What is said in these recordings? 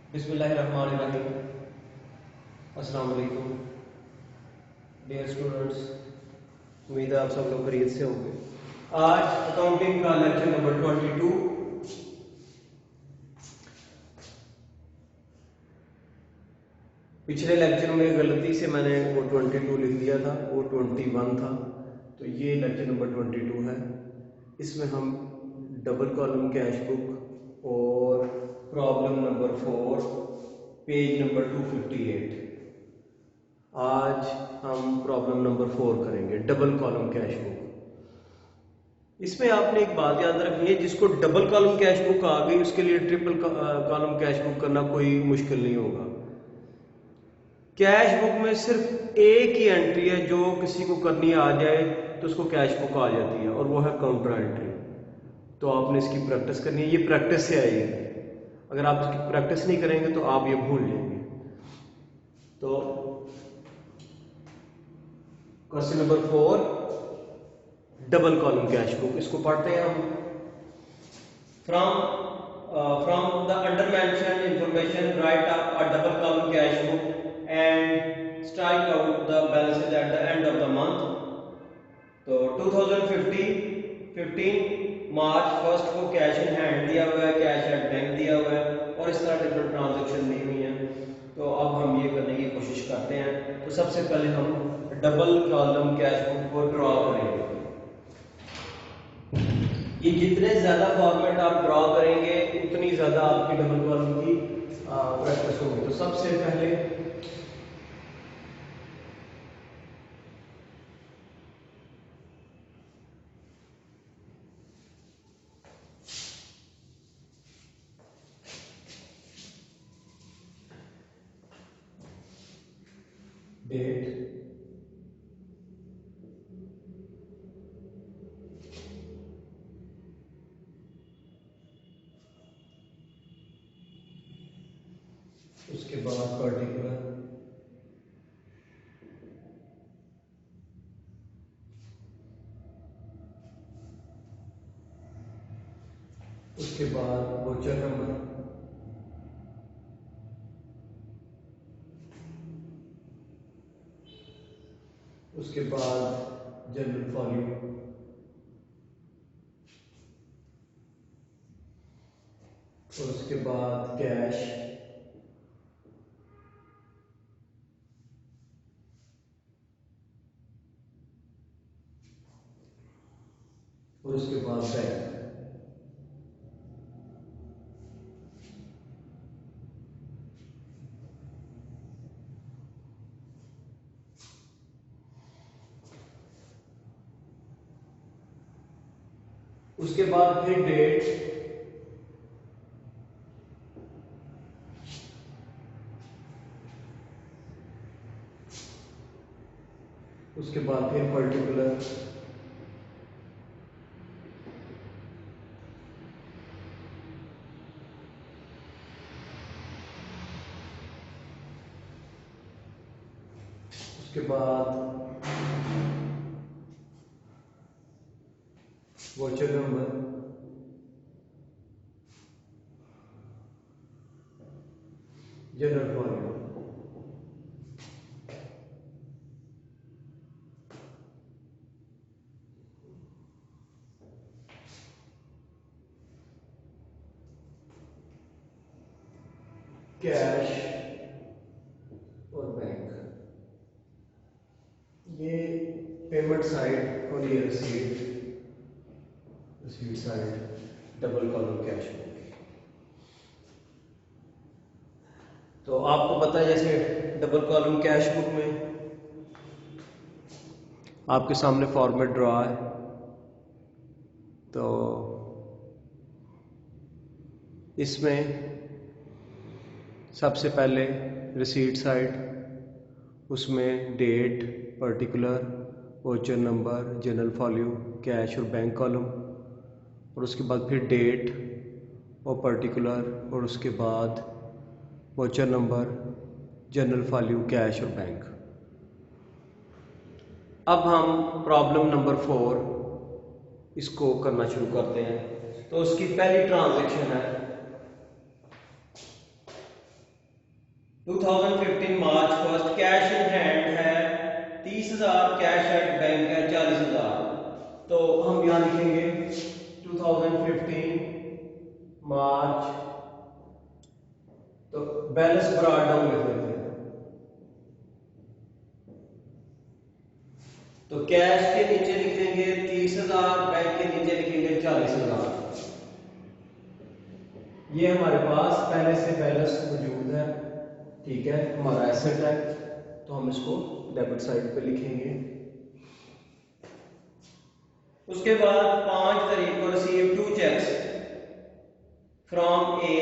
बिस्मिल्लाहिर्रहमानिर्रहीम। अस्सलाम वालेकुम डियर स्टूडेंट्स, उम्मीद है आप सब लोग खैरियत से होंगे। आज अकाउंटिंग का लेक्चर नंबर 22। पिछले लेक्चर में गलती से मैंने वो 22 लिख दिया था, वो 21 था, तो ये लेक्चर नंबर 22 है। इसमें हम डबल कॉलम कैश बुक और प्रॉब्लम नंबर 4 पेज नंबर 258। आज हम प्रॉब्लम नंबर 4 करेंगे, डबल कॉलम कैश बुक। इसमें आपने एक बात याद रखनी है, जिसको डबल कॉलम कैश बुक आ गई उसके लिए ट्रिपल कॉलम कैश बुक करना कोई मुश्किल नहीं होगा। कैश बुक में सिर्फ एक ही एंट्री है जो किसी को करनी आ जाए तो उसको कैश बुक आ जाती है, और वो है काउंटर एंट्री। तो आपने इसकी प्रैक्टिस करनी है, ये प्रैक्टिस से आई है। अगर आप इसकी प्रैक्टिस नहीं करेंगे तो आप ये भूल जाएंगे। तो question number 4, double column cash book, इसको पढ़ते हैं हम। From the under mentioned information right a double column cash book and strike out the balances at the end of the month. तो 2015 मार्च फर्स्ट को कैश इन हैंड दिया हुआ है, cash at bank दिया हुआ है, और इस तरह डिफरेंट ट्रांजेक्शन दी हुई हैं। तो अब हम ये करने की कोशिश करते हैं। तो सबसे पहले हम डबल कॉलम कैश बुक को ड्रॉ करेंगे। ये जितने ज्यादा फॉर्मेट आप ड्रॉ करेंगे उतनी ज्यादा आपकी डबल कॉलम की प्रैक्टिस होगी। तो सबसे पहले डेट, उसके बाद पर्टिकुलर, उसके बाद वोचर नंबर, उसके बाद जनरल फॉल्यूम, और उसके बाद कैश, और उसके बाद बैंक। उसके बाद फिर डेट, उसके बाद फिर पर्टिकुलर, उसके बाद voucher number, general folio. Cash और बैंक, ये पेमेंट साइड और ये receipt side, double column cash book. तो आपको पता है जैसे डबल कॉलम कैश बुक में आपके सामने फॉर्मेट ड्रॉ है। तो इसमें सबसे पहले रिसीट साइड, उसमें date, particular, voucher number, general folio, cash और बैंक कॉलम, और उसके बाद फिर डेट और पर्टिकुलर, और उसके बाद voucher number, general folio, cash और बैंक। अब हम प्रॉब्लम नंबर 4 इसको करना शुरू करते हैं। तो उसकी पहली ट्रांजैक्शन है 2015 मार्च 1 कैश इन हैंड है 30,000, कैश एट बैंक है 40,000। तो हम यहाँ लिखेंगे 2015 मार्च, तो बैलेंस ब्रॉट डाउन लिख देते हैं। तो कैश के नीचे लिखेंगे 30,000, बैंक के नीचे लिखेंगे 40,000। ये हमारे पास पहले से बैलेंस मौजूद है, ठीक है, हमारा एसेट है, तो हम इसको डेबिट साइड पे लिखेंगे। उसके बाद 5 तारीख को रिसीव 2 चेक्स फ्रॉम ए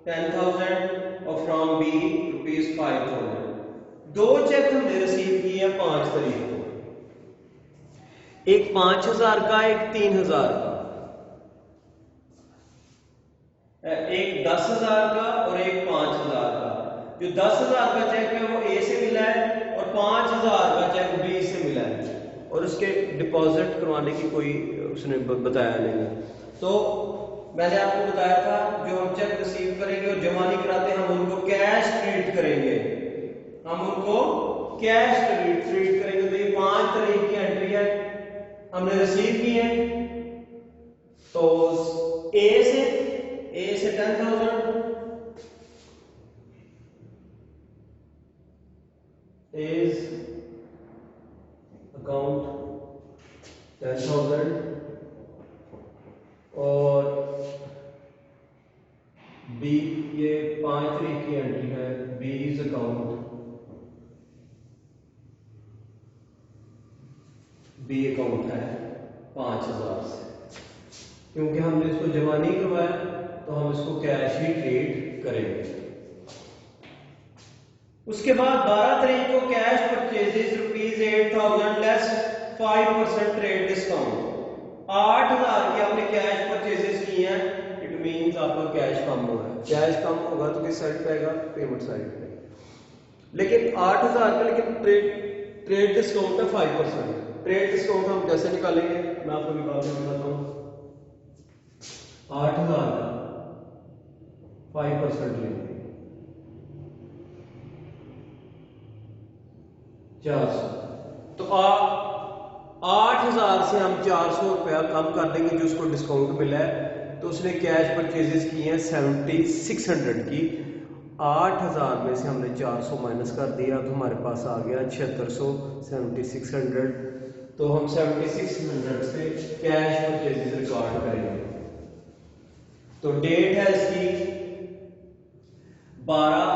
10,000 और फ्रॉम बी ₹5,000। 2 चेक हमने रिसीव किए हैं 5 तारीख को, एक 5,000 का, एक 3,000 का, एक 10,000 का और एक 5,000 का। जो 10,000 का चेक है वो ए से मिला है और 5,000 का चेक बी से मिला है, और उसके डिपॉजिट करवाने की कोई उसने बताया नहीं। तो मैंने आपको बताया था जो हम चेक रिसीव करेंगे और जमा नहीं कराते, हम उनको कैश ट्रीट करेंगे, हम उनको कैश ट्रीट करेंगे। तो ये 5 तारीख की एंट्री है, हमने रिसीव की है। तो ए से 10,000 is account 10,000 और बी, ये 5 तारीख की एंट्री है, B is account, B account है 5,000 से। क्योंकि हमने इसको जमा नहीं करवाया तो हम इसको कैश ही ट्रीट करेंगे। उसके बाद 12 तारीख को cash purchases ₹8,000 less 5% trade discount. 8,000 के आपने कैश परचेजेस किए हैं, इट मींस आपका कैश कम हो रहा है। कैश कम होगा तो किस साइड पे आएगा? पेमेंट साइड पे। लेकिन 8,000 का, लेकिन ट्रेड डिस्काउंट है 5%। ट्रेड डिस्काउंट हम कैसे निकालेंगे, मैं आपको निकाल के बताता हूँ। 8,000 का 5% लेंगे 400, तो 8,000 से हम 400 रुपया कम कर देंगे जो उसको डिस्काउंट मिला है। तो उसने कैश परचेजेस की हैं 7,600 की, 8,000 में से हमने 400 माइनस कर दिया तो हमारे पास आ गया 7,600, 7,600। तो हम 7,600 से कैश परचेजेस रिकॉर्ड करेंगे। तो डेट है इसकी 12,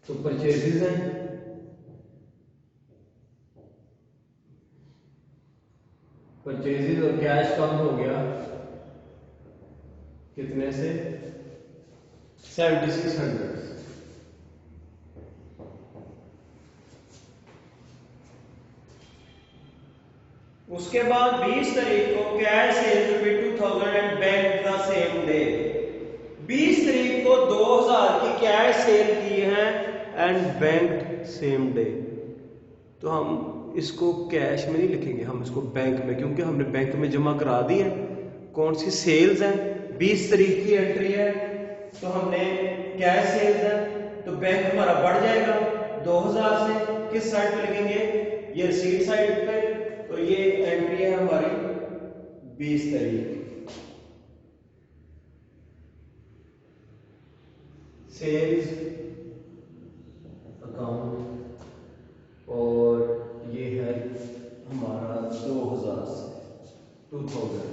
तो परचेजेस हैं, परचेजेस और कैश कम हो गया कितने से? 7,600। उसके बाद 20 तारीख को cash sales ₹2,000 and bank the same day. 20 तारीख को 2,000 की कैश सेल की है एंड बैंक सेम डे। तो हम इसको कैश में नहीं लिखेंगे, हम इसको बैंक में, क्योंकि हमने बैंक में जमा करा दी है। कौन सी सेल्स है? 20 तारीख की एंट्री है, तो हमने कैश सेल्स है, तो बैंक हमारा बढ़ जाएगा 2,000 से। किस साइड पे लिखेंगे? ये रिसीट साइड पे। तो ये एंट्री है हमारी 20 तारीख, सेल्स अकाउंट, और ये है हमारा 2,000 से 2,000।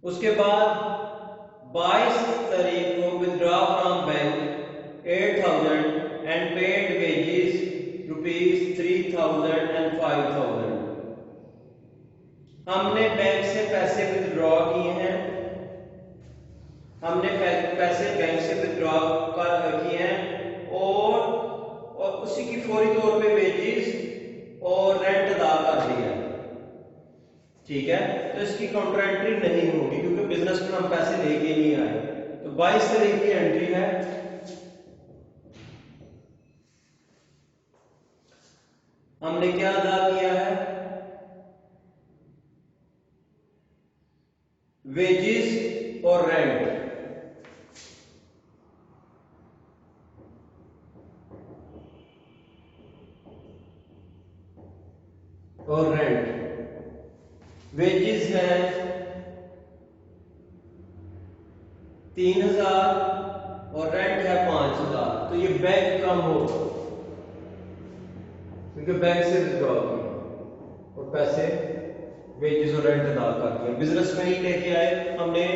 उसके बाद 22 तारीख को withdraw from bank 8,000 and paid wages ₹3,000 and 5,000। हमने बैंक से पैसे विथड्रॉ किए हैं, हमने पैसे बैंक से विथड्रॉ किए हैं और उसी की फौरी तौर पे वेजेस और रेंट अदा कर दिया, ठीक है। तो इसकी काउंटर एंट्री नहीं होगी क्योंकि बिजनेस में हम पैसे लेके नहीं आए। तो 22 तारीख की एंट्री है हमने क्या अदा किया है? वेजेस और रेंट। और रेंट। वेजेस है 3000 और रेंट है 5000। तो ये बैंक कम होगा क्योंकि बैंक से विड्रॉ किया और पैसे वेजेस और रेंट अदा कर दिए। बिजनेस में ही लेके आए, हमने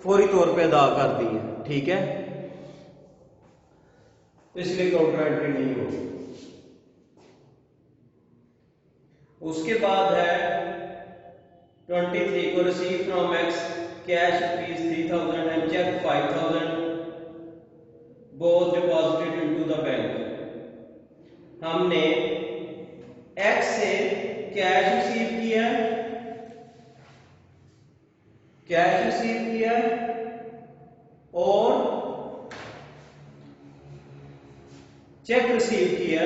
फौरी तौर पे अदा कर दिए, ठीक है, तो इसलिए काउंटर एंट्री नहीं होगी। उसके बाद है 23 को receive from X cash ₹3000 and cheque 5000 both deposited into the bank. हमने एक्स से कैश रिसीव किया, और चेक रिसीव किया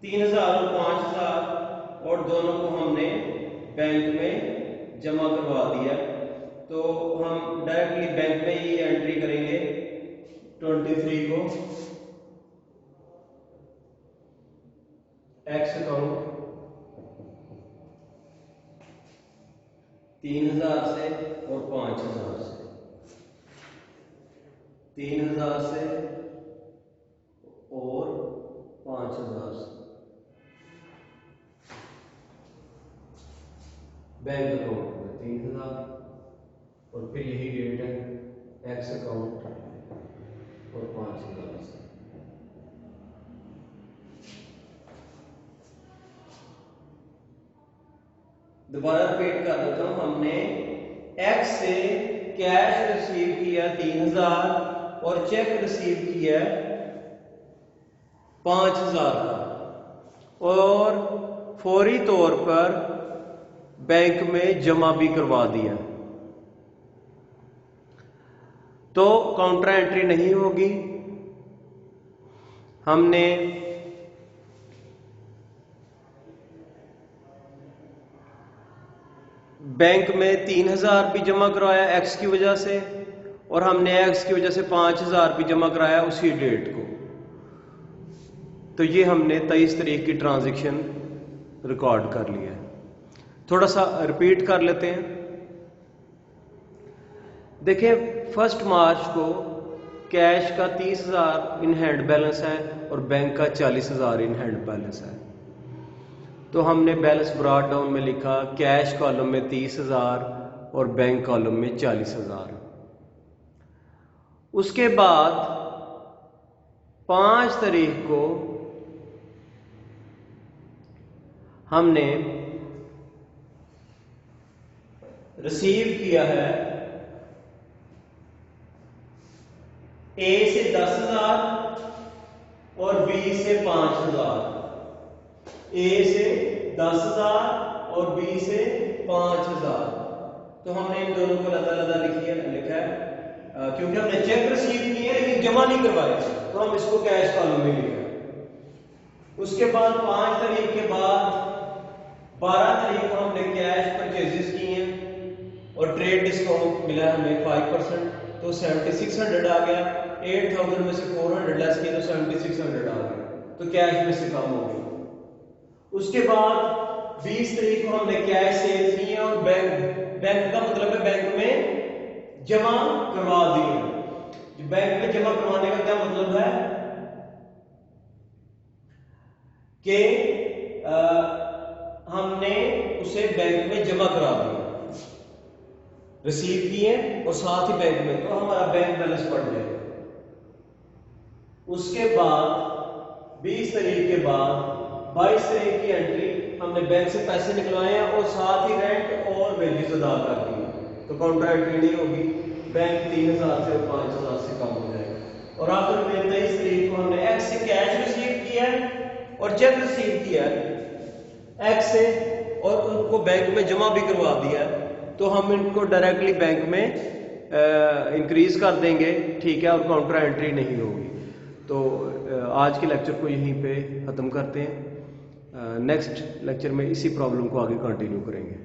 3000 और 5000, और दोनों को हमने बैंक में जमा करवा दिया। तो हम डायरेक्टली बैंक में ही एंट्री करेंगे 23 को एक्स अकाउंट 3000 से और 5000 से, 3000 से और 5000 से बैंक अकाउंट में 3000, और फिर यही डेट है एक्स अकाउंट और 5000 से। दोबारा रिपीट कर देता हूं। हमने एक्स से कैश रिसीव किया 3000 और चेक रिसीव किया 5000 का, और फौरी तौर पर बैंक में जमा भी करवा दिया। तो काउंटर एंट्री नहीं होगी। हमने बैंक में 3000 भी जमा करवाया एक्स की वजह से, और हमने एक्स की वजह से 5000 भी जमा कराया उसी डेट को। तो ये हमने 23 तारीख की ट्रांजैक्शन रिकॉर्ड कर लिया है। थोड़ा सा रिपीट कर लेते हैं। देखिए 1 मार्च को कैश का 30,000 इन हैंड बैलेंस है और बैंक का 40,000 इन हैंड बैलेंस है। तो हमने बैलेंस ब्रॉट डाउन में लिखा, कैश कॉलम में 30,000 और बैंक कॉलम में 40,000। उसके बाद 5 तारीख को हमने रिसीव किया है ए से 10,000 और बी से 5,000। ए से 10,000 और बी से 5,000। तो हमने इन दोनों को अलग-अलग लिखा है क्योंकि हमने चेक रिसीव किए लेकिन जमा नहीं करवाए, तो हम इसको कैश कॉलम में लिखा। उसके बाद 5 तारीख के बाद 12 तारीख को हमने कैश परचेजेस किए और ट्रेड डिस्काउंट मिला हमें 5%, तो 7600 आ गया। 8000 में से 400 लेस किया तो 7600 आ गया, तो कैश में से कम हो गई। उसके बाद 20 तारीख को हमने कैश सेल्स किए और बैंक का मतलब है बैंक में जमा करवा दिए। बैंक में जमा करवाने का क्या मतलब है कि हमने उसे बैंक में जमा करा दिया, रिसीव किए और साथ ही बैंक में, तो हमारा बैंक बैलेंस बढ़ जाएगा। उसके बाद 20 तारीख के बाद 22 तारीख की एंट्री हमने बैंक से पैसे निकलवाए और साथ ही रेंट और वेजेस अदा कर दिए, तो काउंटर एंट्री नहीं होगी। बैंक 3000 से और 5000 से कम हो जाएगा। और आखिर में 23 तारीख को हमने एक्स से कैश रिसीव किया और चेक रिसीव किया एक्स से और उनको बैंक में जमा भी करवा दिया, तो हम इनको डायरेक्टली बैंक में इंक्रीज कर देंगे, ठीक है, और काउंटर एंट्री नहीं होगी। तो आज के लेक्चर को यहीं पे ख़त्म करते हैं। नेक्स्ट लेक्चर में इसी प्रॉब्लम को आगे कंटिन्यू करेंगे।